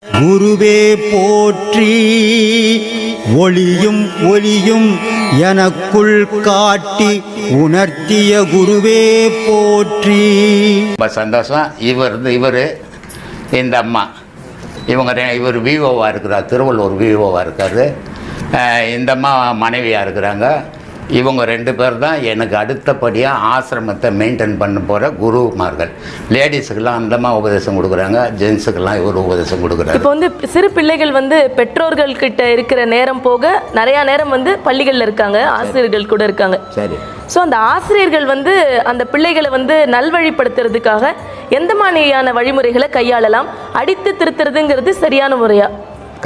குருவே போற்றி ஒளியும் ஒளியும் எனக்குள் காட்டி உணர்த்திய குருவே போற்றி. ரொம்ப சந்தோஷம். இவர் இந்த அம்மா இவர் விஓவாக இருக்கிறார், திருவள்ளூர் விஓவாக இருக்கார். இந்த அம்மா மனைவியாக இருக்கிறாங்க. இவங்க 2 பேர் தான் எனக்கு அடுத்தபடியாக ஆசிரமத்தை மெயின்டைன் பண்ண போகிற குருமார்கள். லேடிஸுக்கெல்லாம் அந்தமா உபதேசம் கொடுக்குறாங்க, ஜென்ஸுக்கெல்லாம் இவர் உபதேசம் கொடுக்குறாரு. இப்போ சிறு பிள்ளைகள் பெற்றோர்கள் கிட்ட இருக்கிற நேரம் போக நிறையா நேரம் பள்ளிகளில் இருக்காங்க, ஆசிரியர்கள் கூட இருக்காங்க. சரி. ஸோ அந்த ஆசிரியர்கள் அந்த பிள்ளைகளை நல்வழிப்படுத்துறதுக்காக எந்த மாதிரியான வழிமுறைகளை கையாளலாம்? அடித்து திருத்துறதுங்கிறது சரியான முறையா?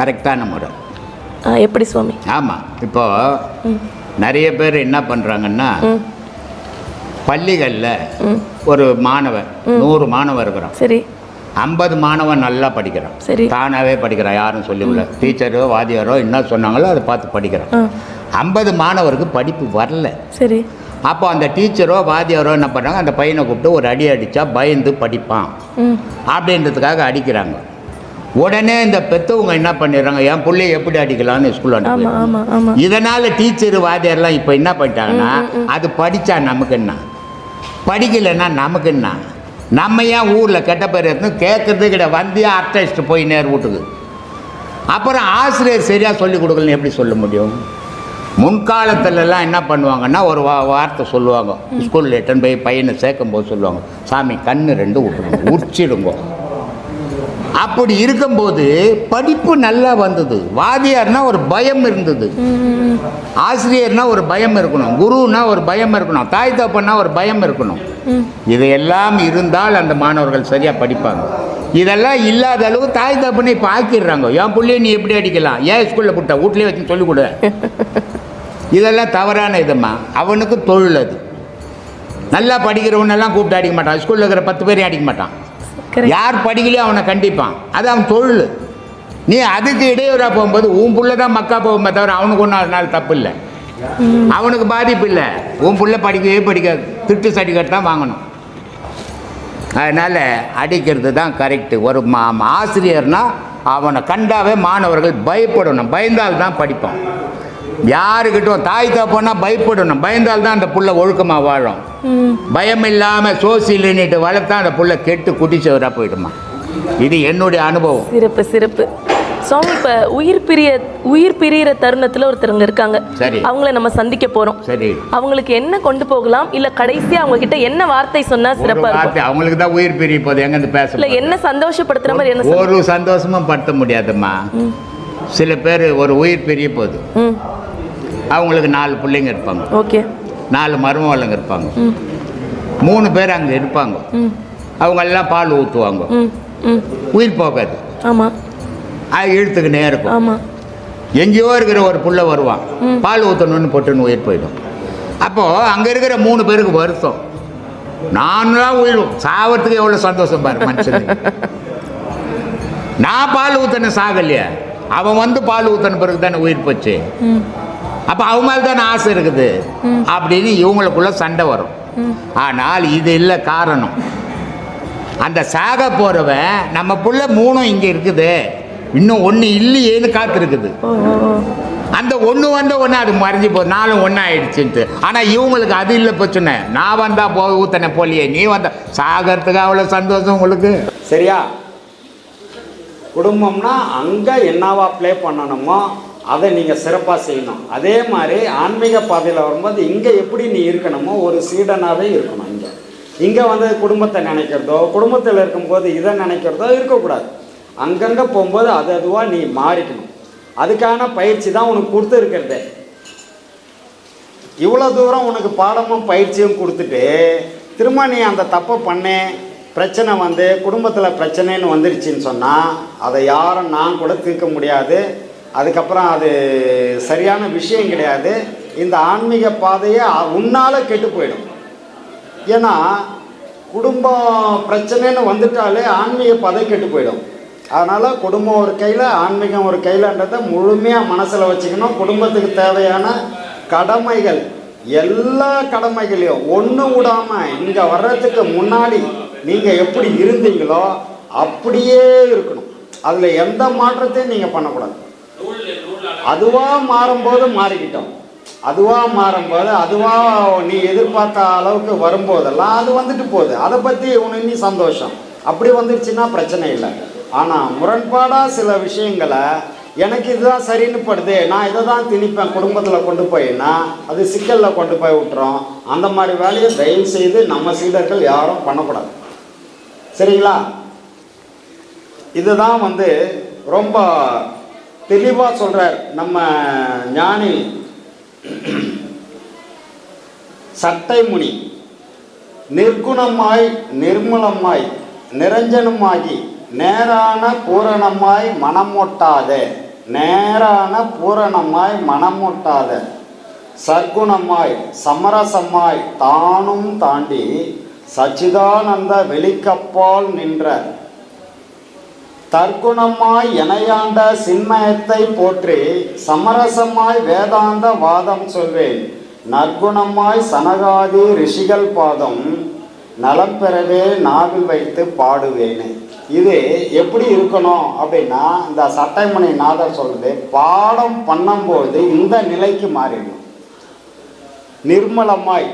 கரெக்டான முறை. எப்படி சுவாமி? ஆமாம். இப்போ நிறைய பேர் என்ன பண்ணுறாங்கன்னா, பள்ளிகளில் ஒரு மாணவன் 100 மாணவன் இருக்கிறான். சரி. 50 மாணவன் நல்லா படிக்கிறான். சரி. தானாகவே படிக்கிறான், யாரும் சொல்லிவிடல. டீச்சரோ வாத்தியாரோ என்ன சொன்னாங்களோ அதை பார்த்து படிக்கிறான். 50 மாணவருக்கு படிப்பு வரல. சரி. அப்போ அந்த டீச்சரோ வாத்தியாரோ என்ன பண்ணுறாங்க, அந்த பையனை கூப்பிட்டு ஒரு அடி அடித்தா பயந்து படிப்பான் அப்படின்றதுக்காக அடிக்கிறாங்க. உடனே இந்த பெற்றவங்க என்ன பண்ணிடுறாங்க, என் பிள்ளைய எப்படி அடிக்கலாம்னு ஸ்கூல் அனுப்பி. இதனால் டீச்சர் வாத்தியாரெலாம் இப்போ என்ன பண்ணிட்டாங்கன்னா, அது படித்தா நமக்கு என்ன, படிக்கலைன்னா நமக்கு என்ன, நம்ம ஏன் ஊரில் கெட்ட பேர் எடுத்து கேட்குறது கிடையாது. வந்து அர்த்தடிச்சுட்டு போய் நேர் வீட்டுக்கு. அப்புறம் ஆசிரியர் சரியாக சொல்லிக் கொடுக்கலன்னு எப்படி சொல்ல முடியும்? முன்காலத்துலலாம் என்ன பண்ணுவாங்கன்னா, ஒரு வார்த்தை சொல்லுவாங்க. ஸ்கூலில் எட்டன் போய் பையனை சேர்க்கும் போது சொல்லுவாங்க, சாமி கண்ணு 2 விட்டுருங்க, உரிச்சிடுங்க. அப்படி இருக்கும்போது படிப்பு நல்லா வந்தது. வாதியார்னா ஒரு பயம் இருந்தது, ஆசிரியர்னா ஒரு பயம் இருக்கணும், குருன்னா ஒரு பயம் இருக்கணும், தாய் தகப்பன்னா ஒரு பயம் இருக்கணும். இதையெல்லாம் இருந்தால் அந்த மாணவர்கள் சரியாக படிப்பாங்க. இதெல்லாம் இல்லாத அளவு தாய் தகப்பனை இப்போ ஆக்கிடுறாங்க. என் பிள்ளைய நீ எப்படி அடிக்கலாம், ஏன் ஸ்கூலில் போட்ட வீட்லேயே வச்சு சொல்லிக் கொடு. இதெல்லாம் தவறான இதுமா. அவனுக்கு தொழில் அது. நல்லா படிக்கிறவனெல்லாம் கூப்பிட்டு அடிக்க மாட்டான், ஸ்கூலில் இருக்கிற 10 பேரையும் அடிக்க மாட்டான். யார் படிக்கலையோ அவனை கண்டிப்பான், அது அவன் தொழில். நீ அதுக்கு இடையூறாக போகும்போது உன் புள்ள தான் மக்கா போகும்போது தவிர அவனுக்கு ஒன்றும் அதனால தப்பு இல்லை, அவனுக்கு பாதிப்பு இல்லை. உன் புள்ள படிக்கவே படிக்காது, திட்டு சர்டிஃபிகேட் தான் வாங்கணும். அதனால் அடிக்கிறது தான் கரெக்டு. ஒரு ஆசிரியர்னா அவனை கண்டாவே மாணவர்கள் பயப்படணும், பயந்தால் தான் படிப்பான். யாருக்கிட்டும் தாய் தகப்பன்னா பயப்படணும், பயந்தால் தான் அந்த புள்ள ஒழுக்கமாக வாழும். பயம் இல்லாமல் சோசியல்னுட்டு வளர்த்தா அந்த புள்ள கெட்டு குடிச்சவராக போயிடுமா. இது என்னுடைய அனுபவம். சிறப்பு சிறப்பு சுவாமி. இப்போ உயிர் பிரியிற தருணத்தில் ஒருத்தருங்க இருக்காங்க. சரி. அவங்கள நம்ம சந்திக்க போகிறோம். சரி. அவங்களுக்கு என்ன கொண்டு போகலாம், இல்லை கடைசியாக அவங்க கிட்ட என்ன வார்த்தை சொன்னால் சிறப்பாக இருக்கும்? அவங்களுக்கு தான் உயிர் பிரிய போது எங்கேருந்து பேச இல்லை, என்ன சந்தோஷப்படுத்துகிற மாதிரி என்ன? ஒரு சந்தோஷமும் படுத்த முடியாதும்மா. சில பேர் ஒரு உயிர் பிரிய போகுது, அவங்களுக்கு 4 பிள்ளைங்க இருப்பாங்க. ஓகே. 4 மருமகளுங்க இருப்பாங்க. 3 பேர் அங்கே இருப்பாங்க. அவங்க எல்லாம் பால் ஊற்றுவாங்க. உயிர் போகாது. ஆமாம். அது இழுத்துக்கினே இருக்கும். ஆமாம். எங்கேயோ இருக்கிற ஒரு புள்ள வருவான், பால் ஊற்றணும்னு போட்டுன்னு உயிர் போயிடும். அப்போது அங்கே இருக்கிற 3 பேருக்கு வருத்தம். நான்லாம் உயிர் சாவறதுக்கு எவ்வளோ சந்தோஷம் பாரு மனுஷனுக்கு. நான் பால் ஊற்றின சாகலையே, அவன் பால் ஊற்றின பிறகு தானே உயிர் போச்சு. அப்போ அவங்க மேலே தானே ஆசை இருக்குது அப்படின்னு இவங்களுக்குள்ள சண்டை வரும். ஆனால் இது இல்லை காரணம். அந்த சாக போகிறவன் நம்ம புள்ள 3 இங்கே இருக்குது, இன்னும் 1 இல்லையேன்னு காத்திருக்குது. அந்த 1 வந்த ஒன்று அது மறைஞ்சி போகுது, 4 ஒன்றா ஆயிடுச்சுன்ட்டு. ஆனால் இவங்களுக்கு அது இல்லை பிரச்சனை. நான் வந்தா ஊத்தனை போலியே, நீ வந்த சாகிறதுக்கு அவ்வளோ சந்தோஷம் உங்களுக்கு. சரியா? குடும்பம்னா அங்கே என்னவா ப்ளே பண்ணணுமோ அதை நீங்கள் சிறப்பாக செய்யணும். அதே மாதிரி ஆன்மீக பாதையில் வரும்போது இங்கே எப்படி நீ இருக்கணுமோ ஒரு சீடனாகவே இருக்கணும். இங்கே குடும்பத்தை நினைக்கிறதோ, குடும்பத்தில் இருக்கும்போது இதை நினைக்கிறதோ இருக்கக்கூடாது. அங்கங்கே போகும்போது அதுவாக நீ மாறிக்கணும். அதுக்கான பயிற்சி தான் உனக்கு கொடுத்துருக்கிறதே. இவ்வளோ தூரம் உனக்கு பாடமும் பயிற்சியும் கொடுத்துட்டு திரும்ப நீ அந்த தப்பை பண்ணே பிரச்சனை குடும்பத்தில் பிரச்சனைன்னு வந்துடுச்சின்னு சொன்னால் அதை யாரும் நான் கூட தீர்க்க முடியாது. அதுக்கப்புறம் அது சரியான விஷயம் கிடையாது. இந்த ஆன்மீக பாதையை உன்னால் கெட்டு போயிடும். ஏன்னா குடும்பம் பிரச்சனைன்னு வந்துட்டாலே ஆன்மீக பாதை கெட்டு போயிடும். அதனால் குடும்பம் ஒரு கையில், ஆன்மீகம் ஒரு கையிலன்றதை முழுமையாக மனசில் வச்சுக்கணும். குடும்பத்துக்கு தேவையான கடமைகள் எல்லா கடமைகளையும் ஒன்று விடாமல் இங்கே வர்றதுக்கு முன்னாடி நீங்கள் எப்படி இருந்தீங்களோ அப்படியே இருக்கணும். அதில் எந்த மாற்றத்தையும் நீங்கள் பண்ணக்கூடாது. அதுவாக மாறும்போது மாறிக்கிட்டோம், அதுவாக மாறும்போது அதுவாக நீ எதிர்பார்த்த அளவுக்கு வரும்போதெல்லாம் அது வந்துட்டு போகுது. அதை பற்றி உனக்கு நீ சந்தோஷம். அப்படி வந்துடுச்சுன்னா பிரச்சனை இல்லை. ஆனால் முரண்பாடாக சில விஷயங்களை எனக்கு இதுதான் சரின்னு படுது, நான் இதை தான் திணிப்பேன் குடும்பத்தில் கொண்டு போயின்னா அது சிக்கலில் கொண்டு போய் விட்டுறோம். அந்த மாதிரி வேலையை தயவு செய்து நம்ம சீடர்கள் யாரும் பண்ணக்கூடாது. சரிங்களா? இதுதான் வந்து ரொம்ப தெளிவாக சொல்கிறார் நம்ம ஞானி சட்டைமுனி. நிர்குணமாய் நிர்மலமாய் நிரஞ்சனமாகி நேரான பூரணமாய் மனமொட்டாத, நேரான பூரணமாய் மனமொட்டாத சர்க்குணமாய் சமரசமாய் தானும் தாண்டி சச்சிதானந்த வெளிக்கப்பால் நின்ற தற்குணமாய் எனையாண்ட சின்மயத்தை போற்றி சமரசமாய் வேதாந்த வாதம் சொல்வேன் நற்குணமாய் சனகாதி ரிஷிகள் பாதம் நலம் பெறவே நாவில் வைத்து பாடுவேனே. இது எப்படி இருக்கணும் அப்படின்னா, இந்த சட்டைமணி நாதர் சொல்றது பாடம் பண்ணும்போது இந்த நிலைக்கு மாறிடும். நிர்மலமாய்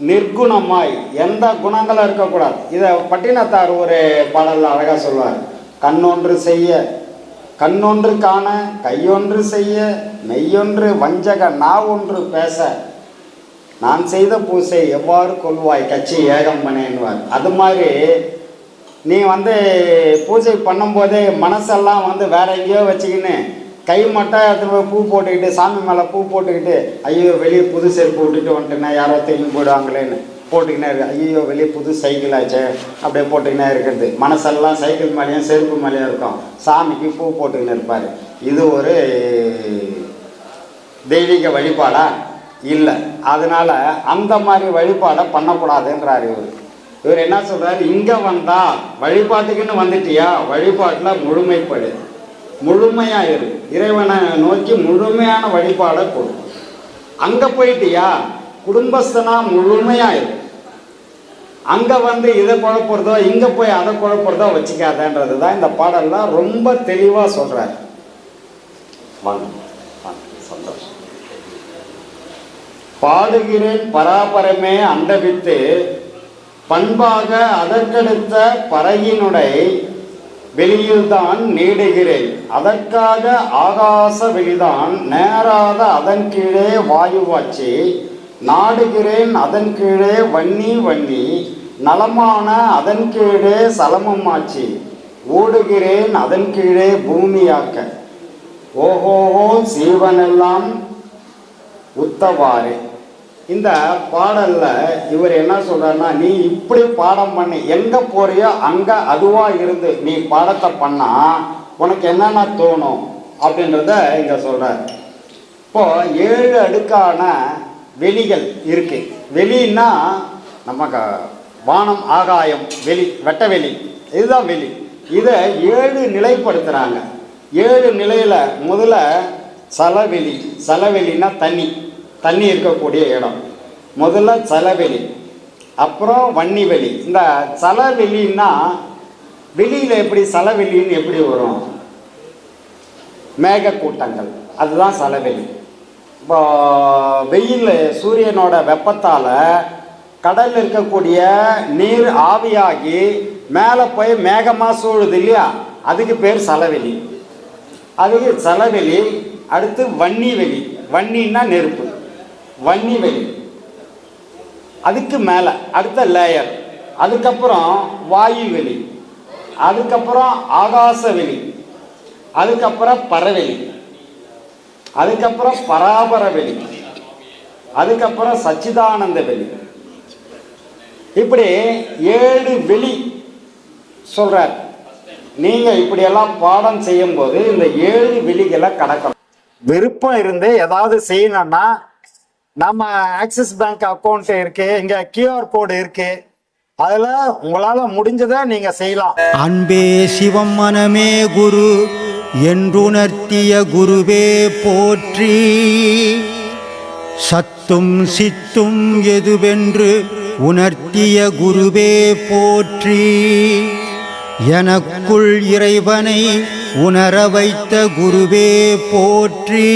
நிர்குணமாய் எந்த குணங்களும் இருக்கக்கூடாது. இதை பட்டினத்தார் ஒரு பாடலில் அழகாக சொல்வார். கண்ணொன்று செய்ய கண்ணொன்று காண கையொன்று செய்ய மெய்யொன்று வஞ்சக நாவொன்று பேச நான் செய்த பூசை எவ்வாறு கொள்வாய் கட்சி ஏகம் பண்ணேன்வார். அது மாதிரி நீ வந்து பூஜை பண்ணும்போதே மனசெல்லாம் வந்து வேற எங்கேயோ வச்சுக்கின்னு கை மட்டும் எடுத்துகிட்டு போய் பூ போட்டுக்கிட்டு சாமி மேலே பூ போட்டுக்கிட்டு ஐயோ வெளியே புது செருப்பு விட்டுட்டு வந்துட்டுனா யாரோ திரும்பி போயிடுவாங்களேன்னு போட்டுக்கினே இருக்கு. ஐயோ வெளியே புது சைக்கிள் ஆச்சு அப்படியே போட்டுக்கினே இருக்கிறது. மனசெல்லாம் சைக்கிள் மேலேயும் செருப்பு மேலேயும் இருக்கும். சாமிக்கு பூ போட்டுக்கின்னு இருப்பார். இது ஒரு தெய்வீக வழிபாடா? இல்லை. அதனால அந்த மாதிரி வழிபாடை பண்ணக்கூடாதுன்றார் இவர். இவர் என்ன சொல்றாரு, இங்கே வந்தா வழிபாட்டுக்குன்னு வந்துட்டியா, வழிபாட்டில் முழுமைப்படு, முழுமையாக இரு, இறைவனை நோக்கி முழுமையான வழிபாடை கொடு. அங்கே போயிட்டியா குடும்பஸ்தனா முழுமையாக இரு. அங்கே வந்து இதை குழப்புறதோ இங்கே போய் அதை குழப்புறதோ வச்சுக்காதன்றது தான் இந்த பாடல்லாம் ரொம்ப தெளிவாக சொல்கிறார். வாங்க சந்தோஷம். பாடுகிறேன் பராபரமே அண்டவித்து பண்பாக அதற்கடுத்த பறையினுடைய வெளியில்தான் நீடுகிறேன் அதற்காக ஆகாச வெளிதான் நேராத அதன் கீழே வாயுவாச்சி நாடுகிறேன் அதன் கீழே வன்னி வன்னி நலமான அதன் கீழே சலமமாச்சி ஓடுகிறேன் அதன் கீழே பூமியாக்க ஓஹோஹோ சீவனெல்லாம் உத்தவாறு. இந்த பாடல்ல இவர் என்ன சொல்றாருன்னா, நீ இப்படி பாடம் பண்ணி எங்க போறியோ அங்க அதுவா இருந்து நீ பாடத்தை பண்ணா உனக்கு என்னென்ன தோணும் அப்படின்றத இங்க சொல்றார். இப்போ 7 அடுக்கான வெளிகள் இருக்கு. வெளின்னா நமக்கு வானம் ஆகாயம் வெளி வெட்ட வெளி இதுதான் வெளி. இதை 7 நிலைப்படுத்துறாங்க. 7 நிலையில முதல்ல சலவெளி. சலவெளின்னா தண்ணி இருக்கக்கூடிய இடம். முதல்ல சலவெளி, அப்புறம் வன்னிவெளி. இந்த சலவெளின்னா வெளியில் எப்படி சலவெளின்னு எப்படி வரும்? மேகக்கூட்டங்கள், அதுதான் சலவெளி. இப்போ வெயில் சூரியனோட வெப்பத்தால் கடலில் இருக்கக்கூடிய நீர் ஆவியாகி மேலே போய் மேகமாக சூழுது இல்லையா, அதுக்கு பேர் சலவெளி. அதுக்கு சலவெளி. அடுத்து வன்னிவெளி. வன்னின்னா நெருப்பு, வன்னிவெளி. அதுக்கு மேலே அடுத்த லேயர். அதுக்கப்புறம் வாயுவெளி, அதுக்கப்புறம் ஆகாசவெளி, அதுக்கப்புறம் பறவெளி, அதுக்கப்புறம் பராபர வெளி, அதுக்கப்புறம் சச்சிதானந்த வெளி. இப்படி 7 வெளி சொல்றார். நீங்க இப்படியெல்லாம் பாடம் செய்யும் போது இந்த 7 வெளிகளை கடக்கணும். விருப்பம் இருந்து ஏதாவது செய்யணும்னா நம்ம ஆக்சிஸ் பேங்க் அக்கௌண்ட் இருக்கு, இங்க QR கோடு இருக்கு, அதுல உங்களால முடிஞ்சதை நீங்க செய்யலாம். அன்பே சிவம் மனமே குரு என்றுணர்த்திய குருவே போற்றி. சத்தும் சித்தும் எதுவென்று உணர்த்திய குருவே போற்றி. எனக்குள் இறைவனை உணர வைத்த குருவே போற்றி.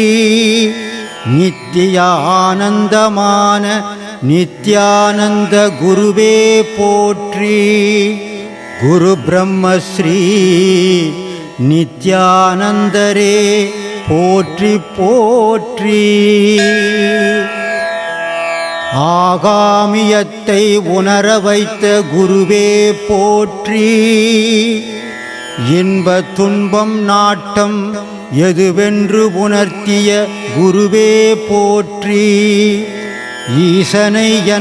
நித்திய ஆனந்தமான நித்யானந்த குருவே போற்றி. குரு பிரம்மஸ்ரீ நித்யானந்தரே போற்றி போற்றி. ஆகாமியத்தை உணர வைத்த குருவே போற்றி. இன்ப துன்பம் நாட்டம் எதுவென்று உணர்த்திய குருவே போற்றி. ஈசனை